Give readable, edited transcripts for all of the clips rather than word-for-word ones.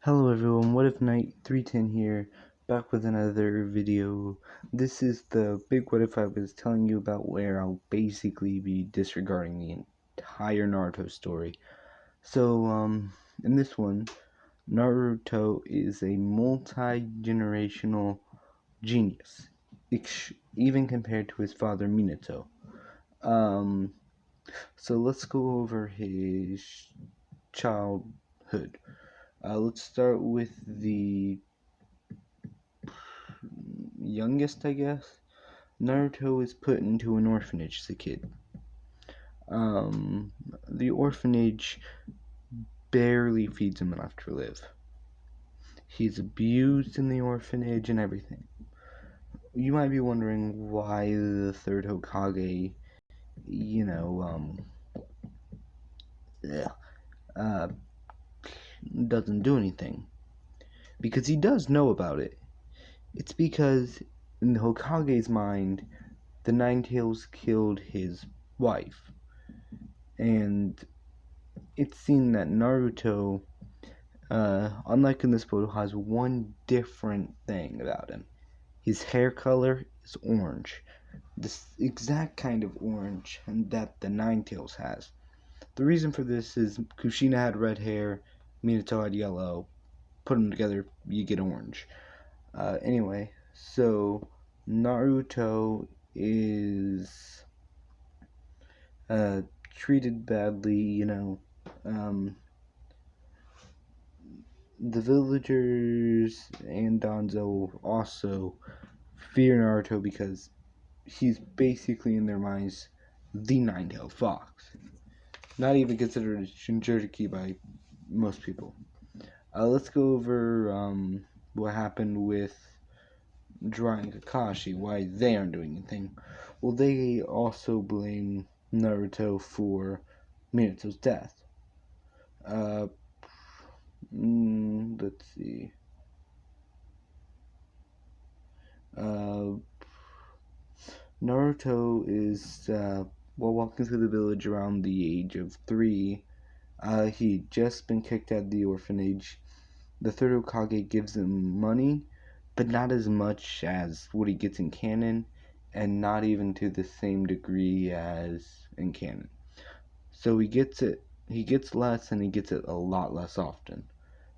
Hello everyone, What If Night 310 here, back with another video. This is the big what if I was telling you about, where I'll basically be disregarding the entire Naruto story. So, in this one, Naruto is a multi-generational genius, even compared to his father Minato. So let's go over his childhood. Let's start with the youngest, I guess. Naruto is put into an orphanage as a kid. The orphanage barely feeds him enough to live. He's abused in the orphanage and everything. You might be wondering why the Third Hokage, uh, doesn't do anything. Because he does know about it. It's because, in the Hokage's mind, the Nine Tails killed his wife. And it's seen that Naruto, unlike in this photo, has one different thing about him. His hair color is orange. This exact kind of orange that the Nine Tails has. The reason for this is Kushina had red hair, Minato had yellow. Put them together, you get orange. Anyway, so Naruto is treated badly, the villagers and Danzo also fear Naruto because he's basically, in their minds, the Nine-Tailed Fox. Not even considered a Jinchuriki by most people. Let's go over what happened with Jiraiya and Kakashi, why they aren't doing anything. Well, they also blame Naruto for Minato's death. Let's see. Naruto is, while walking through the village around the age of 3, he'd just been kicked out of the orphanage. The Third Hokage gives him money, but not as much as what he gets in canon, and not even to the same degree as in canon. So he gets less, and he gets it a lot less often.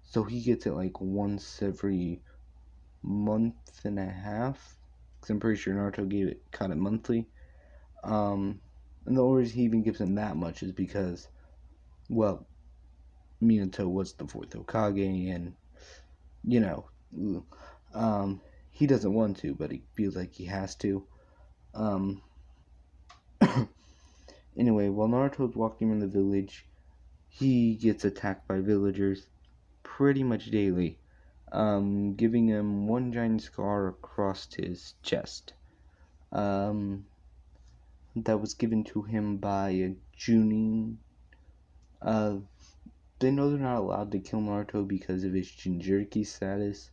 So he gets it like once every month and a half, because I'm pretty sure Naruto caught it monthly. And the only reason he even gives him that much is because, well, Minato was the fourth Hokage, and he doesn't want to, but he feels like he has to. Anyway, while Naruto's walking around the village, he gets attacked by villagers pretty much daily, giving him one giant scar across his chest. That was given to him by a Junin. They know they're not allowed to kill Naruto because of his Jinchuriki status.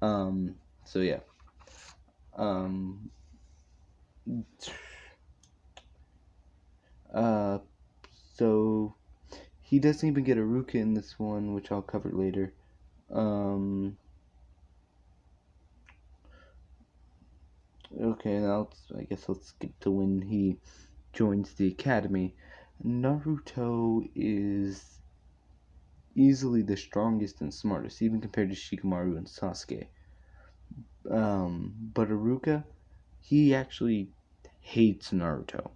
So yeah. So he doesn't even get a Ruka in this one, which I'll cover later. Okay, now I guess let's skip to when he joins the academy. Naruto is easily the strongest and smartest, even compared to Shikamaru and Sasuke. But Iruka, he actually hates Naruto.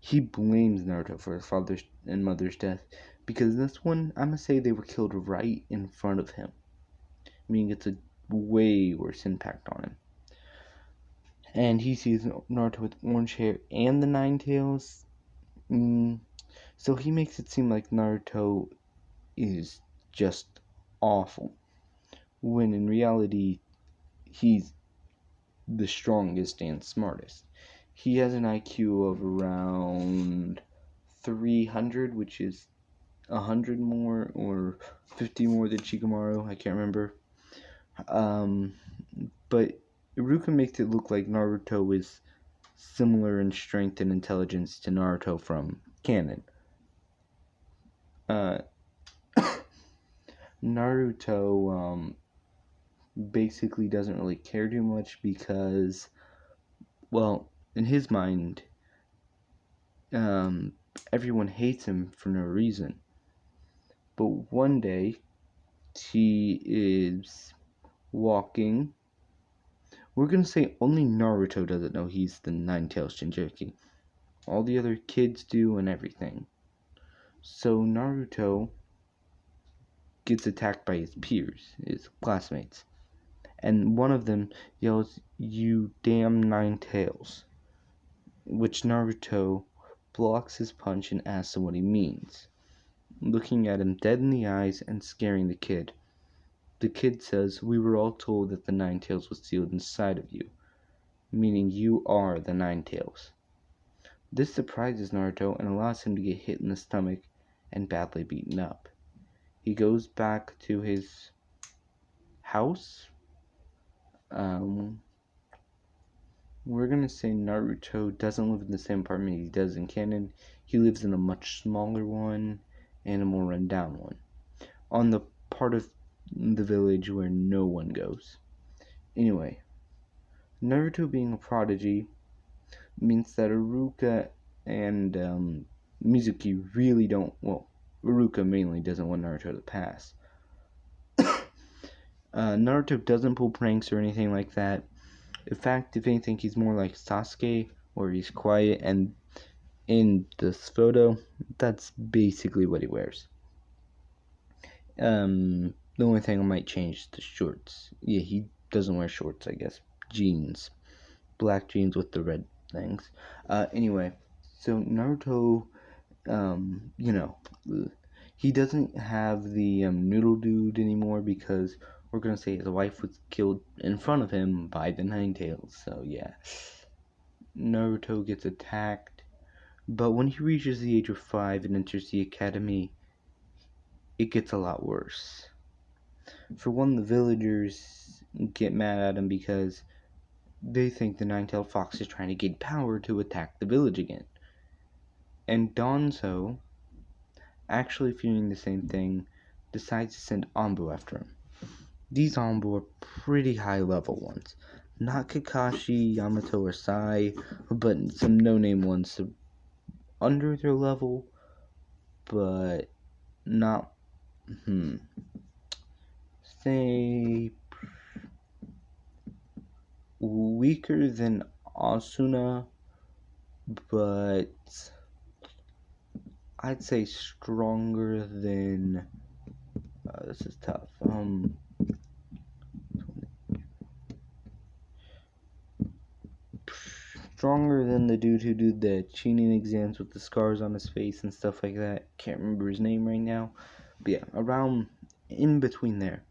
He blames Naruto for his father's and mother's death, because this one, I'm gonna say they were killed right in front of him, meaning it's a way worse impact on him. And he sees Naruto with orange hair and the Nine Tails, so he makes it seem like Naruto is just awful, when in reality, he's the strongest and smartest. He has an IQ of around 300, which is 100 more or 50 more than Shikamaru. I can't remember. But Iruka makes it look like Naruto is similar in strength and intelligence to Naruto from canon. Naruto basically doesn't really care too much because, well, in his mind, um, everyone hates him for no reason. But one day, he is walking. We're gonna say only Naruto doesn't know he's the Nine-Tails Jinchuriki. All the other kids do and everything. So Naruto gets attacked by his peers, his classmates. And one of them yells, "You damn Nine-Tails," which Naruto blocks his punch and asks him what he means, looking at him dead in the eyes and scaring the kid. The kid says, "We were all told that the Nine-Tails was sealed inside of you," meaning you are the Nine-Tails. This surprises Naruto and allows him to get hit in the stomach and badly beaten up. He goes back to his house. We're gonna say Naruto doesn't live in the same apartment he does in canon. He lives in a much smaller one and a more rundown one, on the part of the village where no one goes. Anyway, Naruto being a prodigy means that Iruka and Mizuki really don't. Well, Iruka mainly doesn't want Naruto to pass. Naruto doesn't pull pranks or anything like that. In fact, if anything, he's more like Sasuke, where he's quiet, and in this photo, that's basically what he wears. The only thing I might change is the shorts. Yeah, he doesn't wear shorts, I guess. Jeans. Black jeans with the red things. Anyway, so Naruto, he doesn't have the noodle dude anymore because we're gonna say his wife was killed in front of him by the Nine-Tails. So yeah, Naruto gets attacked, but when he reaches the age of 5 and enters the academy, it gets a lot worse. For one, the villagers get mad at him because they think the Nine-Tailed Fox is trying to gain power to attack the village again. And Danzo, actually fearing the same thing, decides to send Anbu after him. These Anbu are pretty high level ones. Not Kakashi, Yamato, or Sai, but some no-name ones under their level, but not, say, weaker than Asuna, but I'd say stronger than, this is tough, stronger than the dude who did the tuning exams with the scars on his face and stuff like that. Can't remember his name right now, but yeah, around in between there.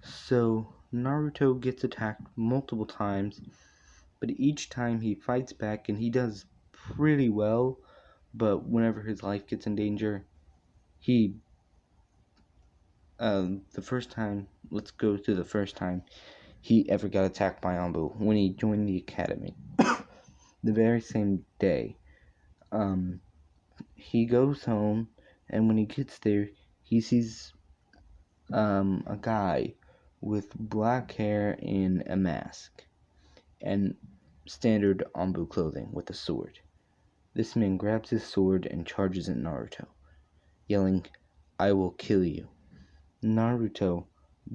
So Naruto gets attacked multiple times, but each time he fights back and he does pretty well. But whenever his life gets in danger, the first time, let's go to the first time he ever got attacked by Anbu, when he joined the academy. The very same day, he goes home, and when he gets there, he sees a guy with black hair and a mask and standard Anbu clothing with a sword. This man grabs his sword and charges at Naruto, yelling, "I will kill you." Naruto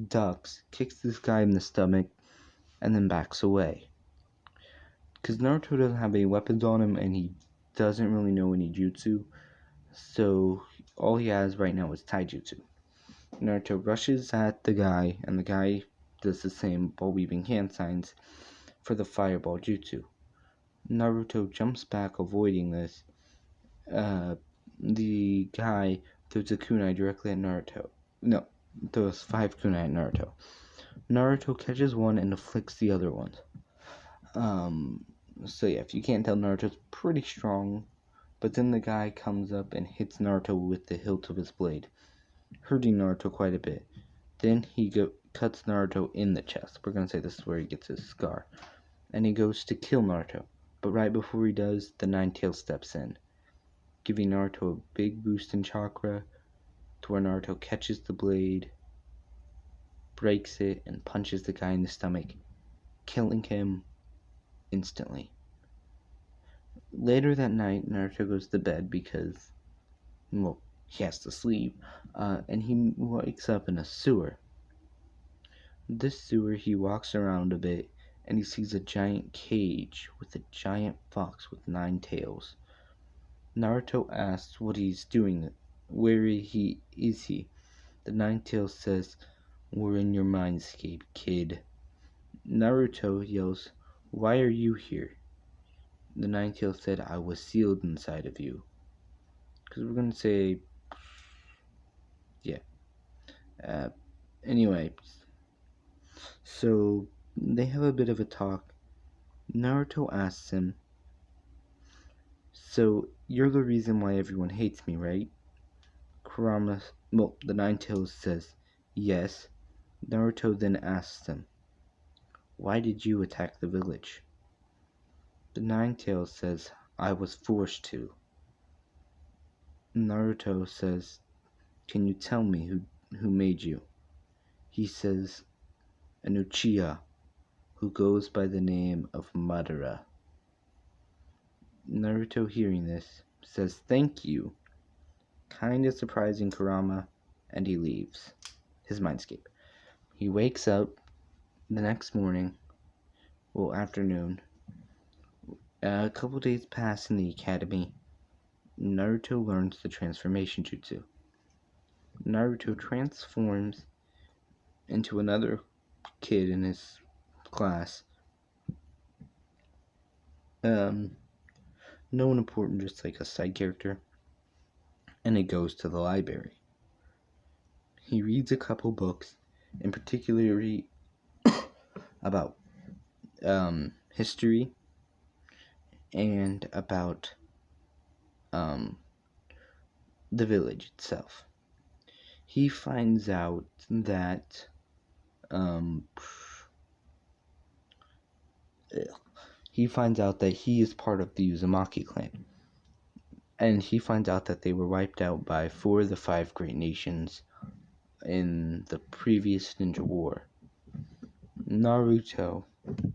ducks, kicks this guy in the stomach, and then backs away. Because Naruto doesn't have any weapons on him and he doesn't really know any jutsu, so all he has right now is taijutsu. Naruto rushes at the guy, and the guy does the same while weaving hand signs for the fireball jutsu. Naruto jumps back, avoiding this. The guy throws a kunai directly at Naruto. No, throws 5 kunai at Naruto. Naruto catches one and afflicts the other ones. So yeah, if you can't tell, Naruto's pretty strong. But then the guy comes up and hits Naruto with the hilt of his blade, hurting Naruto quite a bit. Then he cuts Naruto in the chest. We're gonna say this is where he gets his scar. And he goes to kill Naruto. But right before he does, the Nine-Tails steps in, giving Naruto a big boost in chakra to where Naruto catches the blade breaks it, and punches the guy in the stomach, killing him instantly. Later that night, Naruto goes to bed because, well, he has to sleep, and he wakes up in a sewer. This sewer, he walks around a bit, and he sees a giant cage with a giant fox with 9 tails. Naruto asks what he's doing. Where is he? The 9 tails says, "We're in your mindscape, kid." Naruto yells, "Why are you here?" The 9 tails said, "I was sealed inside of you." Because we're gonna say, yeah. Anyway, so they have a bit of a talk. Naruto asks him, "So you're the reason why everyone hates me, right?" The 9 tails says, "Yes." Naruto then asks him, "Why did you attack the village?" The 9 tails says, "I was forced to." Naruto says, "Can you tell me who made you?" He says, "An Uchiha who goes by the name of Madara." Naruto, hearing this, says thank you, kinda surprising Kurama, and he leaves his mindscape. He wakes up the next morning, afternoon. A couple days pass in the academy. Naruto learns the transformation jutsu. Naruto transforms into another kid in his class. No one important, just like a side character. And he goes to the library. He reads a couple books, in particular about history and about the village itself. He finds out that he is part of the Uzumaki clan. And he finds out that they were wiped out by 4 of the 5 great nations in the previous ninja war. Naruto,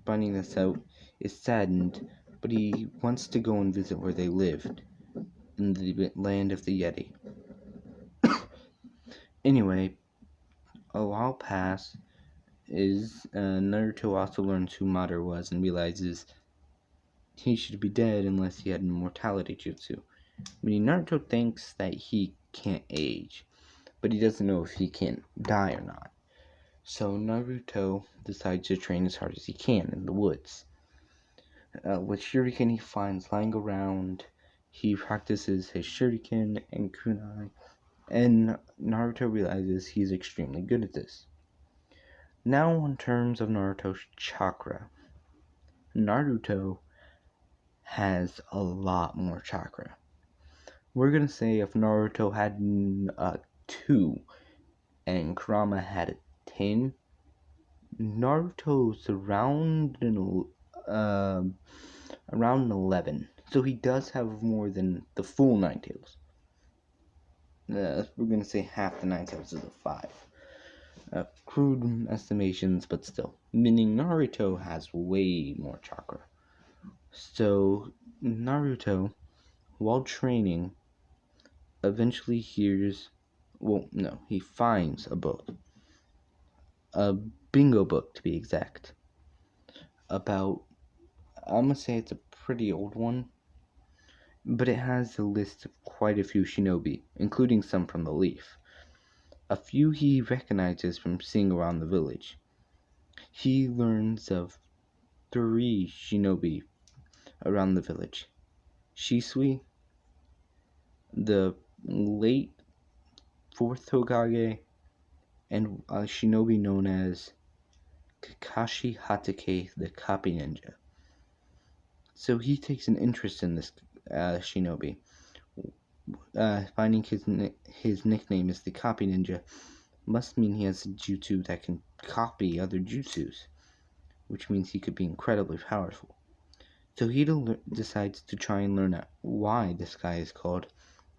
finding this out, is saddened, but he wants to go and visit where they lived, in the land of the Yeti. Anyway, a while passes. Naruto also learns who Madara was and realizes he should be dead unless he had an immortality jutsu. Meaning Naruto thinks that he can't age, but he doesn't know if he can die or not. So Naruto decides to train as hard as he can in the woods. With shuriken he finds lying around, he practices his shuriken and kunai, and Naruto realizes he's extremely good at this. Now, in terms of Naruto's chakra, Naruto has a lot more chakra. We're gonna say if Naruto had 2 and Kurama had 10, Naruto's around 11. So he does have more than the full 9 tails. We're gonna say half the 9 tails is a 5. Crude estimations, but still. Meaning Naruto has way more chakra. So Naruto, while training, eventually he finds a book. A bingo book, to be exact. About, I'm gonna say it's a pretty old one, but it has a list of quite a few shinobi, including some from the Leaf. A few he recognizes from seeing around the village. He learns of 3 shinobi around the village. Shisui, the late 4th Hokage, and a shinobi known as Kakashi Hatake, the Copy Ninja. So he takes an interest in this shinobi. Finding his nickname is the Copy Ninja must mean he has a jutsu that can copy other jutsus, which means he could be incredibly powerful. So he decides to try and learn out why this guy is called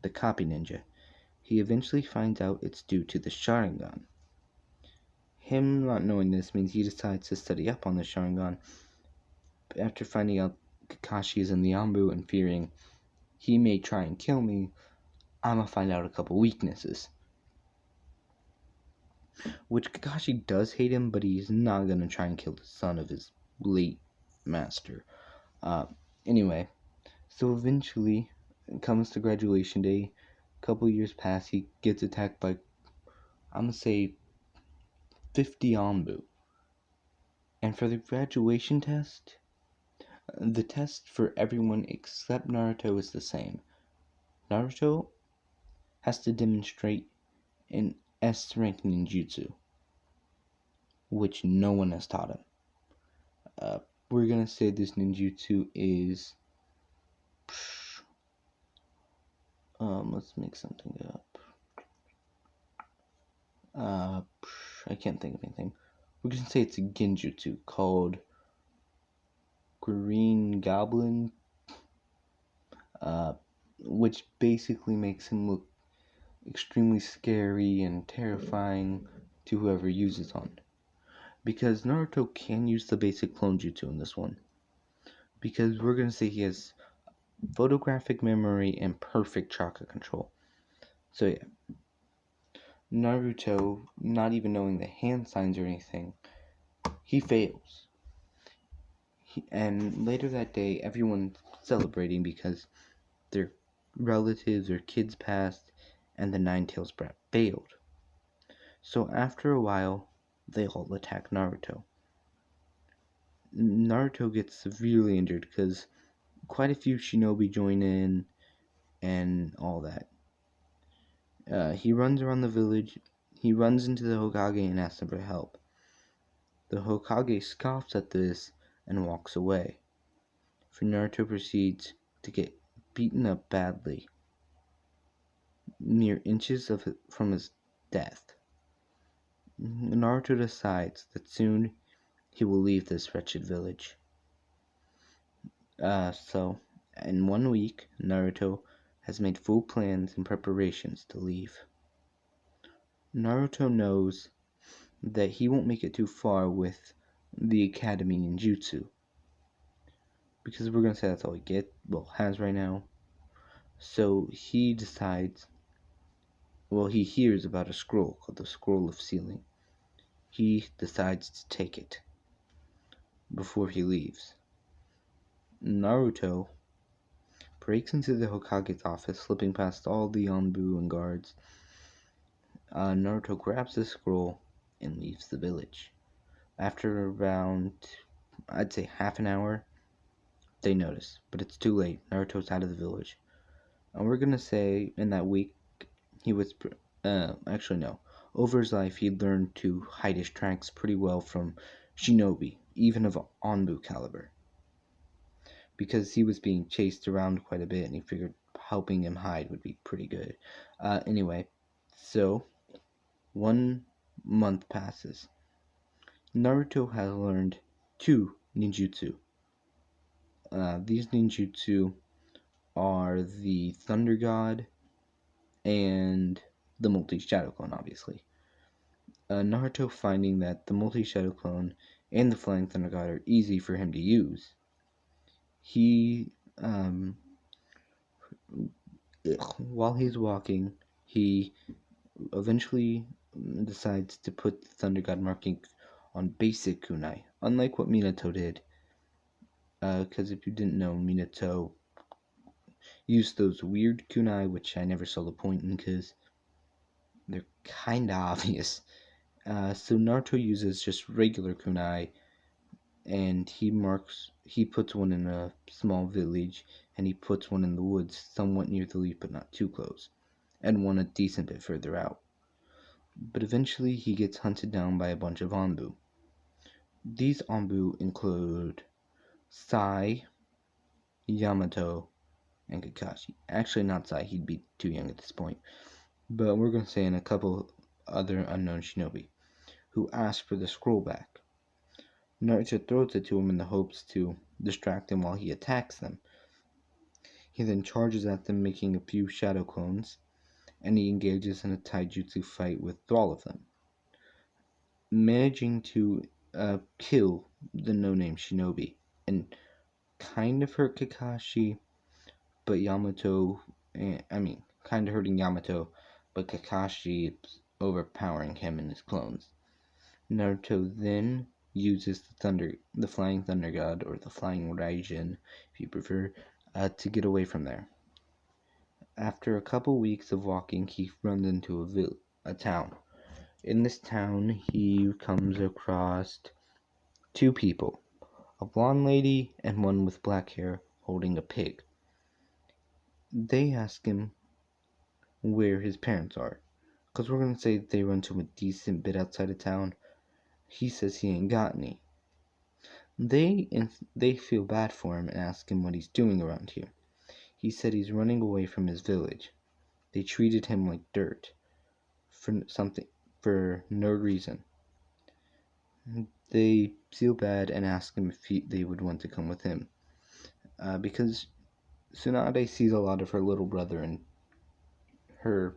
the Copy Ninja. He eventually finds out it's due to the Sharingan. Him not knowing this means he decides to study up on the Sharingan. After finding out Kakashi is in the Anbu and fearing he may try and kill me, I'ma find out a couple weaknesses. Which Kakashi does hate him, but he's not gonna try and kill the son of his late master. Anyway, so eventually it comes to graduation day. A couple years pass, he gets attacked by, I'm gonna say, 50 Anbu. And for the graduation test, the test for everyone except Naruto is the same. Naruto has to demonstrate an S rank ninjutsu, which no one has taught him. We're gonna say this ninjutsu is, let's make something up. I can't think of anything. We're gonna say it's a genjutsu called Green Goblin, which basically makes him look extremely scary and terrifying to whoever uses on. Because Naruto can use the basic clone jutsu in this one. Because we're gonna say he has photographic memory and perfect chakra control. So yeah, Naruto, not even knowing the hand signs or anything, he fails. And later that day, everyone's celebrating because their relatives or kids passed and the Nine-Tails brat failed. So after a while, they all attack Naruto. Naruto gets severely injured because quite a few shinobi join in and all that. He runs around the village. He runs into the Hokage and asks him for help. The Hokage scoffs at this and walks away. For Naruto proceeds to get beaten up badly, mere inches from his death. Naruto decides that soon he will leave this wretched village. So, in 1 week, Naruto has made full plans and preparations to leave. Naruto knows that he won't make it too far with the Academy Ninjutsu. Because we're going to say that's all has right now. So he decides, he hears about a scroll called the Scroll of Sealing. He decides to take it before he leaves. Naruto breaks into the Hokage's office, slipping past all the Anbu and guards. Naruto grabs the scroll and leaves the village. After around, I'd say half an hour, they notice, but it's too late. Naruto's out of the village. And we're gonna say in that week, he was, over his life, he learned to hide his tracks pretty well from shinobi, even of Anbu caliber. Because he was being chased around quite a bit, and he figured helping him hide would be pretty good. Anyway, so 1 month passes. Naruto has learned 2 ninjutsu. These ninjutsu are the Thunder God and the Multi-Shadow Clone, obviously. Naruto, finding that the Multi-Shadow Clone and the Flying Thunder God are easy for him to use, he, while he's walking, he eventually decides to put the Thunder God marking on basic kunai, unlike what Minato did. Because if you didn't know, Minato used those weird kunai, which I never saw the point in because they're kinda obvious. So Naruto uses just regular kunai, and he puts one in a small village, and he puts one in the woods somewhat near the leaf but not too close, and one a decent bit further out. But eventually he gets hunted down by a bunch of Anbu. These Anbu include Sai, Yamato, and Kakashi. Actually not Sai, he'd be too young at this point. But we're going to say in a couple other unknown shinobi, who ask for the scroll back. Naruto throws it to him in the hopes to distract him while he attacks them. He then charges at them, making a few shadow clones, and he engages in a taijutsu fight with all of them. managing to kill the no-name shinobi and kind of hurt Kakashi, but Yamato, kind of hurting Yamato, but Kakashi overpowering him and his clones. Naruto then uses the flying thunder god, or the flying Raijin, if you prefer, to get away from there. After a couple weeks of walking, he runs into a town. In this town, he comes across two people, a blonde lady and one with black hair holding a pig. They ask him where his parents are, because we're going to say they run to a decent bit outside of town. He says he ain't got any. They feel bad for him and ask him what he's doing around here. He said he's running away from his village. They treated him like dirt for no reason. They feel bad and ask him if they would want to come with him, because Tsunade sees a lot of her little brother and her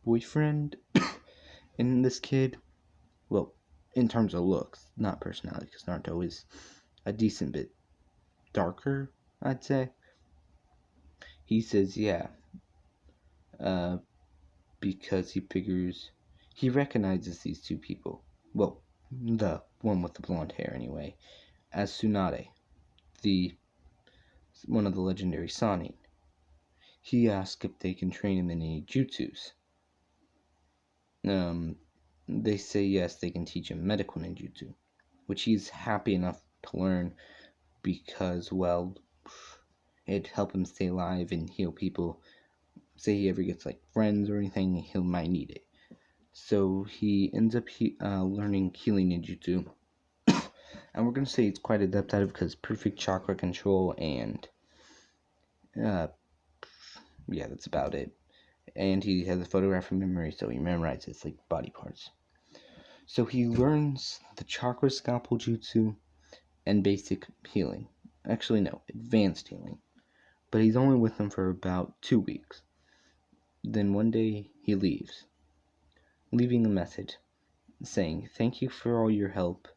boyfriend in this kid. Well, in terms of looks, not personality, because Naruto is a decent bit darker, I'd say. He says, yeah, because he recognizes these two people. Well, the one with the blonde hair, anyway, as Tsunade, one of the legendary Sannin. He asks if they can train him in any jutsus. They say yes, they can teach him medical ninjutsu, which he's happy enough to learn because, well, it'd help him stay alive and heal people. Say he ever gets like friends or anything, he might need it. So he ends up learning healing ninjutsu, and we're gonna say he's quite adept at it because perfect chakra control and yeah, that's about it. And he has a photographic memory, so he memorizes like body parts. So he learns the chakra scalpel jutsu and basic healing. Actually, no, advanced healing. But he's only with them for about 2 weeks. Then one day he leaves, leaving a message saying, "Thank you for all your help,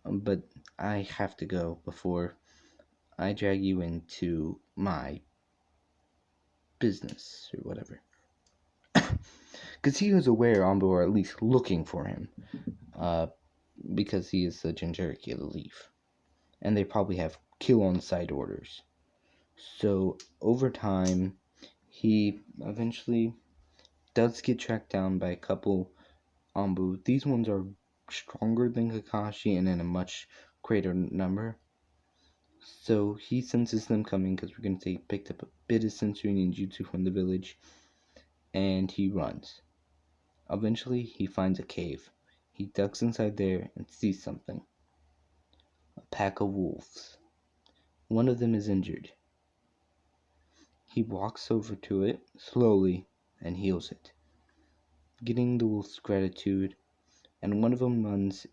but I have to go before I drag you into my business," or whatever. Because he was aware Anbu were at least looking for him, because he is the Jinchuriki of the Leaf. And they probably have kill on sight orders. So over time, he eventually does get tracked down by a couple Anbu. These ones are stronger than Kakashi and in a much greater number. So he senses them coming, because we're going to say he picked up a bit of sensory ninjutsu from the village, and he runs. Eventually, he finds a cave. He ducks inside there and sees something. A pack of wolves. One of them is injured. He walks over to it slowly and heals it, getting the wolf's gratitude, and one of them runs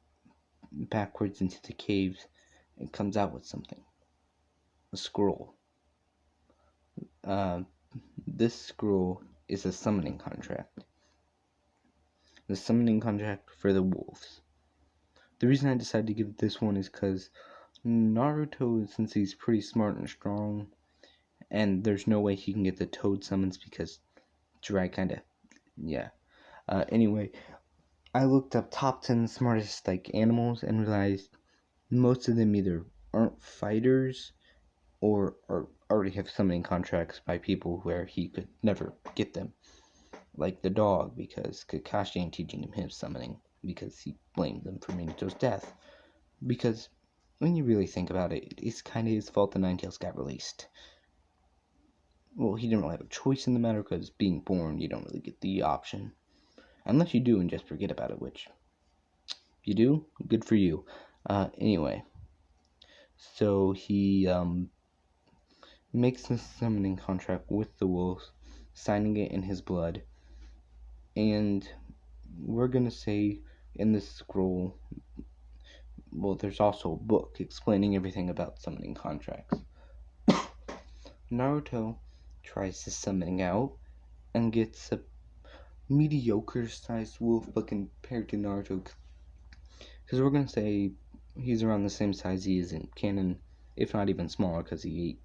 backwards into the caves and comes out with something. A scroll. This scroll is a summoning contract. The summoning contract for the wolves. The reason I decided to give this one is because Naruto, since he's pretty smart and strong, and there's no way he can get the toad summons because Jirai kinda, yeah. Anyway, I looked up top 10 smartest like animals and realized most of them either aren't fighters or already have summoning contracts by people where he could never get them. Like the dog, because Kakashi ain't teaching him his summoning because he blamed them for Minato's death. Because when you really think about it, it's kind of his fault the Ninetales got released. Well, he didn't really have a choice in the matter because being born, you don't really get the option. Unless you do and just forget about it, which you do, good for you. Anyway, so he makes this summoning contract with the wolves, signing it in his blood. And we're gonna say in this scroll, well, there's also a book explaining everything about summoning contracts. Naruto tries to summoning out and gets mediocre sized wolf, but compared to Naruto, because we're gonna say he's around the same size he is in canon, if not even smaller, because he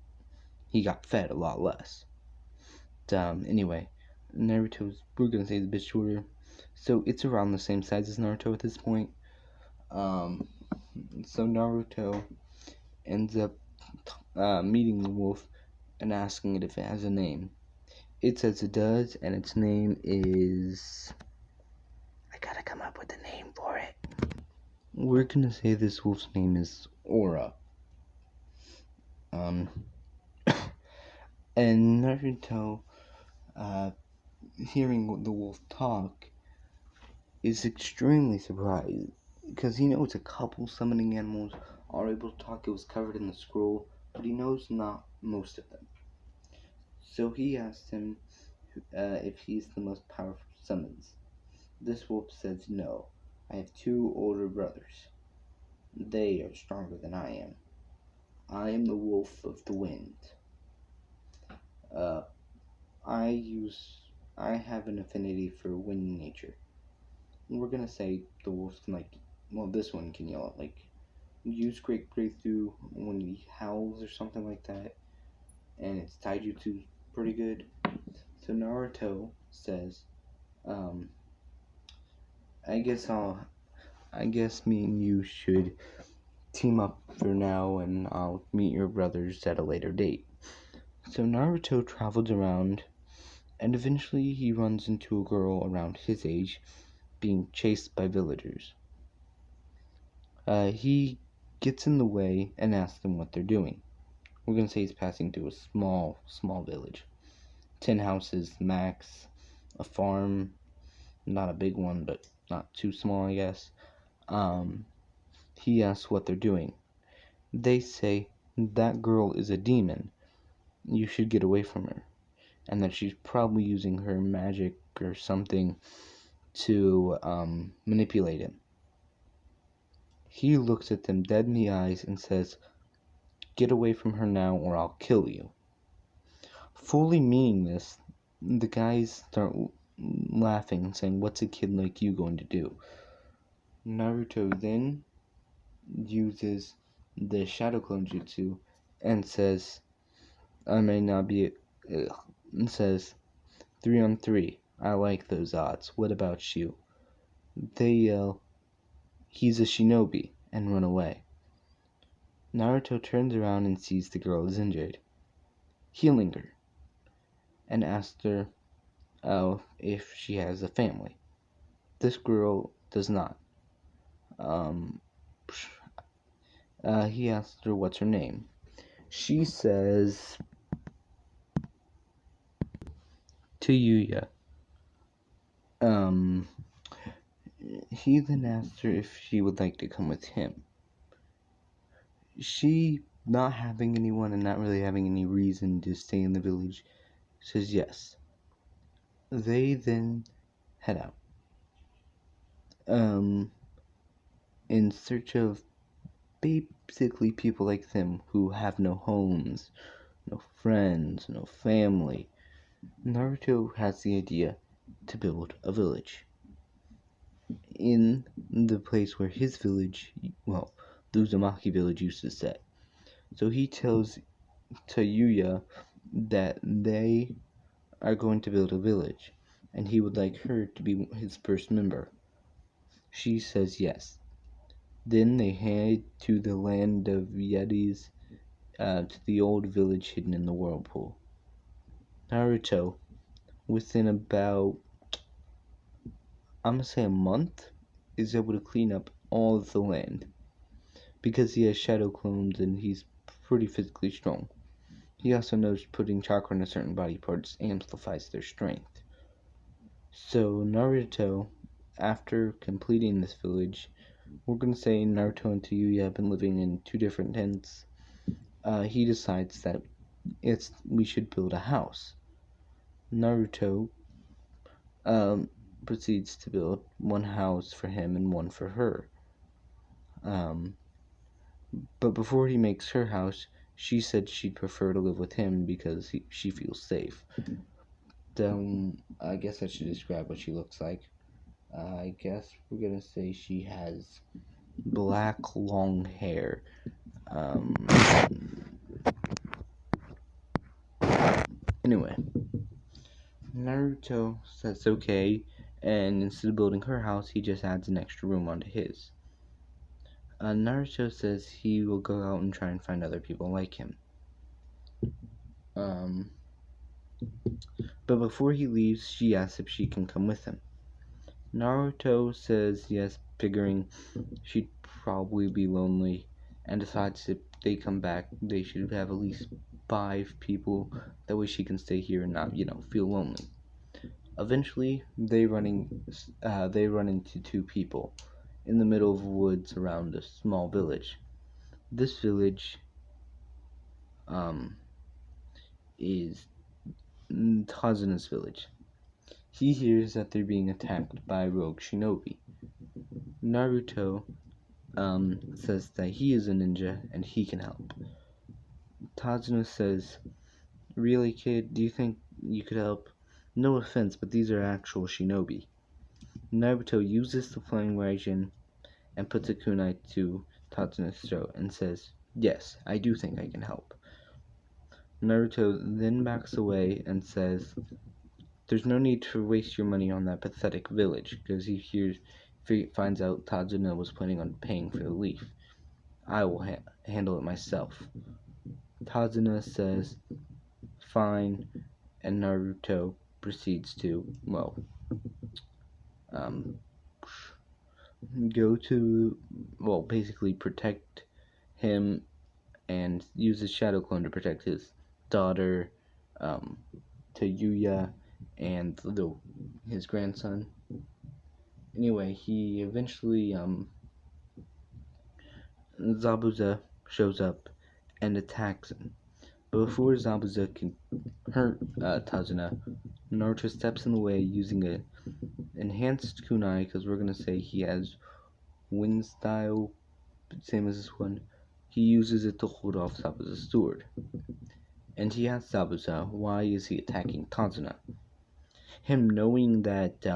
got fed a lot less. Anyway, Naruto's, we're gonna say, is a bit shorter, so it's around the same size as Naruto at this point. Um, so Naruto ends up meeting the wolf and asking it if it has a name. It says it does, and its name is. I gotta come up with a name for it. We're gonna say this wolf's name is Aura. Um, and Naruto, hearing the wolf talk, is extremely surprised because he knows a couple summoning animals are able to talk. It was covered in the scroll, but he knows not most of them. So he asks him if he's the most powerful summons. This wolf says no. I have two older brothers. They are stronger than I am. I am the wolf of the wind. Uh, I have an affinity for wind nature. We're gonna say the wolves can this one can yell use great breakthrough when he howls or something like that, and its taijutsu pretty good. So Naruto says, um, I guess me and you should team up for now, and I'll meet your brothers at a later date. So Naruto travels around, and eventually he runs into a girl around his age being chased by villagers. He gets in the way and asks them what they're doing. We're gonna say he's passing through a small village. 10 houses max, a farm, not a big one, but not too small, I guess. He asks what they're doing. They say, that girl is a demon. You should get away from her. And that she's probably using her magic or something to manipulate him. He looks at them dead in the eyes and says, get away from her now or I'll kill you. Fully meaning this, the guys start laughing and saying, what's a kid like you going to do? Naruto then uses the Shadow Clone Jutsu and says, I may not be, and says, 3-on-3. I like those odds. What about you? They yell, he's a shinobi, and run away. Naruto turns around and sees the girl is injured, healing her, and asks her if she has a family. This girl does not. He asks her what's her name. She says to Yuya. He then asks her if she would like to come with him. She, not having anyone and not really having any reason to stay in the village, says yes. They then head out. In search of basically people like them who have no homes, no friends, no family. Naruto has the idea to build a village. In the place where his village, the Uzumaki village used to set. So he tells Yuya that they are going to build a village, and he would like her to be his first member. She says yes. Then they head to the land of Yetis, to the old village hidden in the whirlpool. Naruto, within about, I'm gonna say a month, is able to clean up all of the land. Because he has shadow clones and he's pretty physically strong. He also knows putting chakra in certain body parts amplifies their strength. So Naruto, after completing this village, we're gonna say Naruto and Yuya have been living in two different tents. He decides that we should build a house. Naruto proceeds to build one house for him and one for her. But before he makes her house, she said she'd prefer to live with him because she feels safe. I guess I should describe what she looks like. I guess we're gonna say she has black long hair. Um, anyway, Naruto says okay, and instead of building her house, he just adds an extra room onto his. Naruto says he will go out and try and find other people like him. Um, but before he leaves, she asks if she can come with him. Naruto says yes, figuring she'd probably be lonely, and decides if they come back, they should have at least 5 people. That way she can stay here and not, feel lonely. Eventually, they run into 2 people in the middle of woods around a small village. This village is Tazuna's village. He hears that they're being attacked by rogue shinobi. Naruto says that he is a ninja and he can help. Tazuna says, "Really, kid? Do you think you could help? No offense, but these are actual shinobi." Naruto uses the flying Raijin and puts a kunai to Tatsuna's throat and says, "Yes, I do think I can help." Naruto then backs away and says, "There's no need to waste your money on that pathetic village," because he finds out Tadzuna was planning on paying for the leaf. "I will handle it myself." Tadzuna says, "Fine," and Naruto proceeds to, go to, basically protect him and use his shadow clone to protect his daughter, Tayuya, and his grandson. Anyway, he eventually, Zabuza shows up and attacks him. But before Zabuza can hurt Tazuna, Naruto steps in the way using an enhanced kunai, because we're going to say he has wind style, same as this one. He uses it to hold off Zabuza's sword. And he asks Zabuza, why is he attacking Tazuna? Him knowing that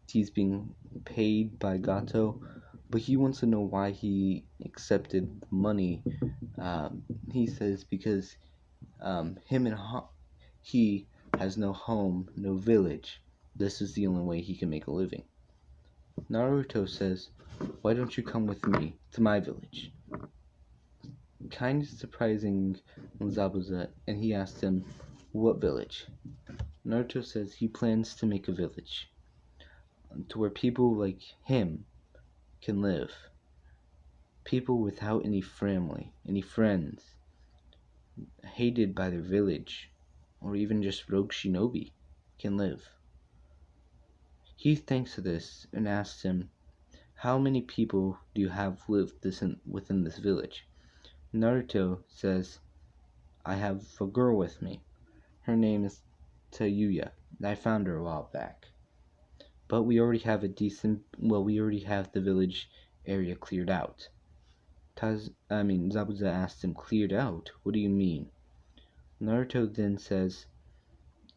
he's being paid by Gato, but he wants to know why he accepted the money. He says because he has no home, no village. This is the only way he can make a living. Naruto says, "Why don't you come with me to my village?" Kind of surprising Zabuza, and he asks him, "What village?" Naruto says he plans to make a village to where people like him can live. People without any family, any friends, hated by their village, or even just rogue shinobi can live. He thinks of this and asks him, "How many people do you have lived within this village?" Naruto says, "I have a girl with me. Her name is Tayuya. I found her a while back. But we already have the village area cleared out." Zabuza asked him, "Cleared out? What do you mean?" Naruto then says,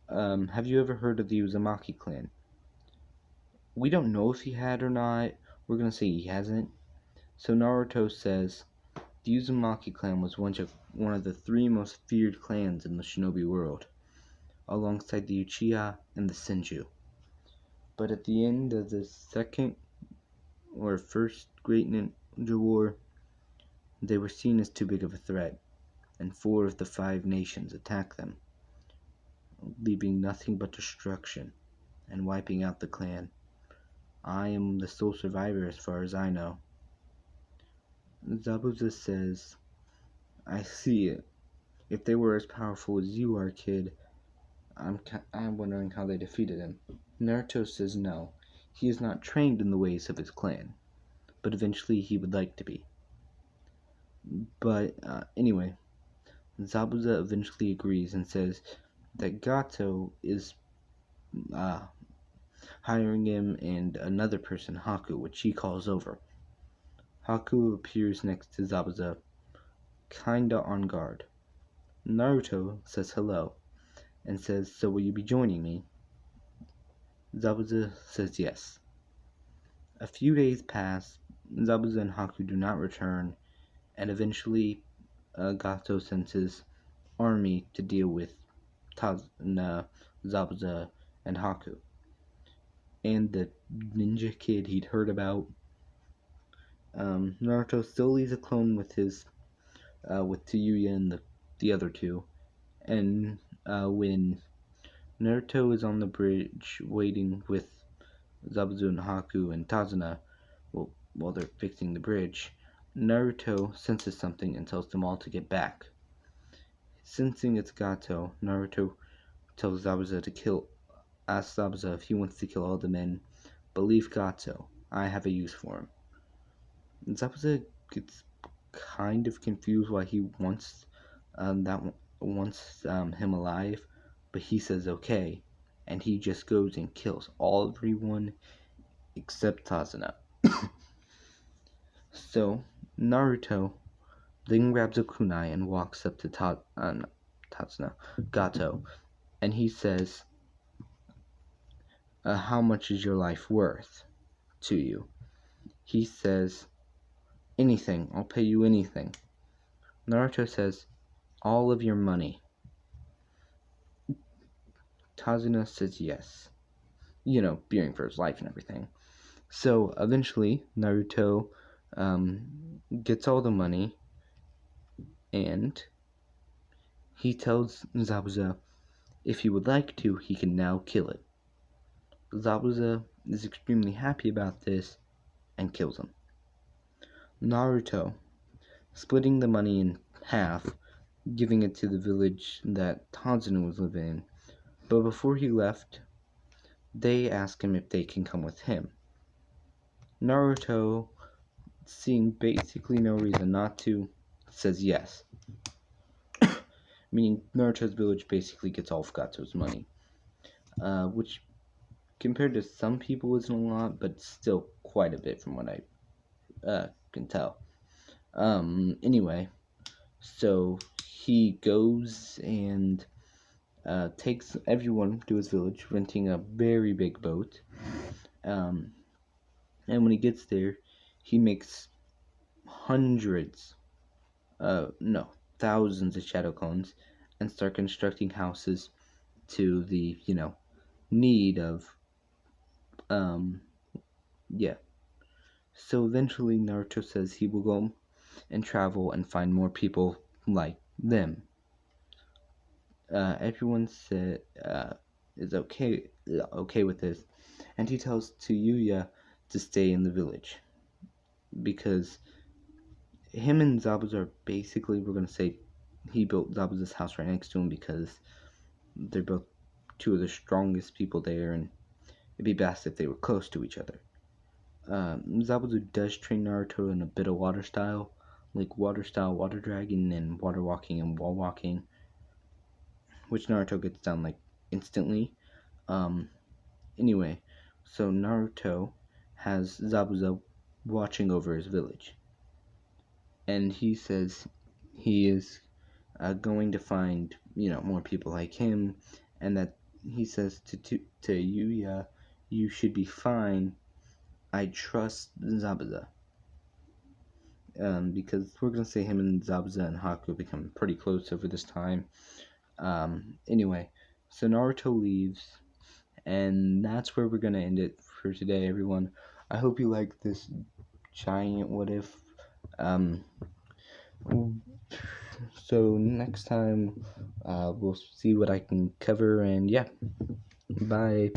"Have you ever heard of the Uzumaki clan?" We don't know if he had or not. We're gonna say he hasn't. So Naruto says, the Uzumaki clan was one of the 3 most feared clans in the shinobi world, alongside the Uchiha and the Senju. But at the end of the second or first Great Ninja War, they were seen as too big of a threat, and 4 of the 5 nations attacked them, leaving nothing but destruction and wiping out the clan. I am the sole survivor as far as I know. Zabuza says, "I see it. If they were as powerful as you are, kid, I'm wondering how they defeated him." Naruto says no. He is not trained in the ways of his clan, but eventually he would like to be. But anyway, Zabuza eventually agrees and says that Gato is hiring him and another person, Haku, which he calls over. Haku appears next to Zabuza, kinda on guard. Naruto says hello and says, "So will you be joining me?" Zabuza says yes. A few days pass. Zabuza and Haku do not return, and eventually Gato sends his army to deal with Zabuza and Haku. And the ninja kid he'd heard about. Naruto still leaves a clone with Tayuya and the other two. And when Naruto is on the bridge waiting with Zabuza and Haku and Tazuna, while they're fixing the bridge, Naruto senses something and tells them all to get back. Sensing it's Gato, Naruto tells Zabuza asks Zabuza if he wants to kill all the men, but leave Gato. I have a use for him. And Zabuza gets kind of confused why he wants him alive, but he says okay, and he just goes and kills everyone except Tazuna. So Naruto then grabs a kunai and walks up to Gato, and he says, how much is your life worth to you? He says, anything, I'll pay you anything. Naruto says, all of your money. Tazuna says yes. Fearing for his life and everything. So eventually, Naruto gets all the money, and he tells Zabuza if he would like to, he can now kill it. Zabuza is extremely happy about this and kills him. Naruto, splitting the money in half, giving it to the village that Tazuna was living in. But before he left, they ask him if they can come with him. Naruto, seeing basically no reason not to, says yes. Meaning Naruto's village basically gets all of Gato's money. Which, compared to some people, isn't a lot, but still quite a bit from what I can tell. Anyway, so he goes and takes everyone to his village, renting a very big boat. And when he gets there, he makes thousands of shadow clones and start constructing houses to the, need of, So eventually Naruto says he will go and travel and find more people like them. Everyone is okay with this, and he tells Tayuya to stay in the village because him and Zabuza are basically, we're gonna say, he built Zabuza's house right next to him because they're both two of the strongest people there, and it'd be best if they were close to each other. Zabuza does train Naruto in a bit of water style, like water style, water dragon, and water walking and wall walking, which Naruto gets down like instantly. Anyway, so Naruto has Zabuza watching over his village, and he says he is going to find more people like him, and that he says to Yuya, you should be fine. I trust Zabuza. Because we're gonna say him and Zabuza and Haku become pretty close over this time. Anyway, so Naruto leaves, and that's where we're gonna end it for today, everyone. I hope you like this giant what if. So next time, we'll see what I can cover, and yeah, bye.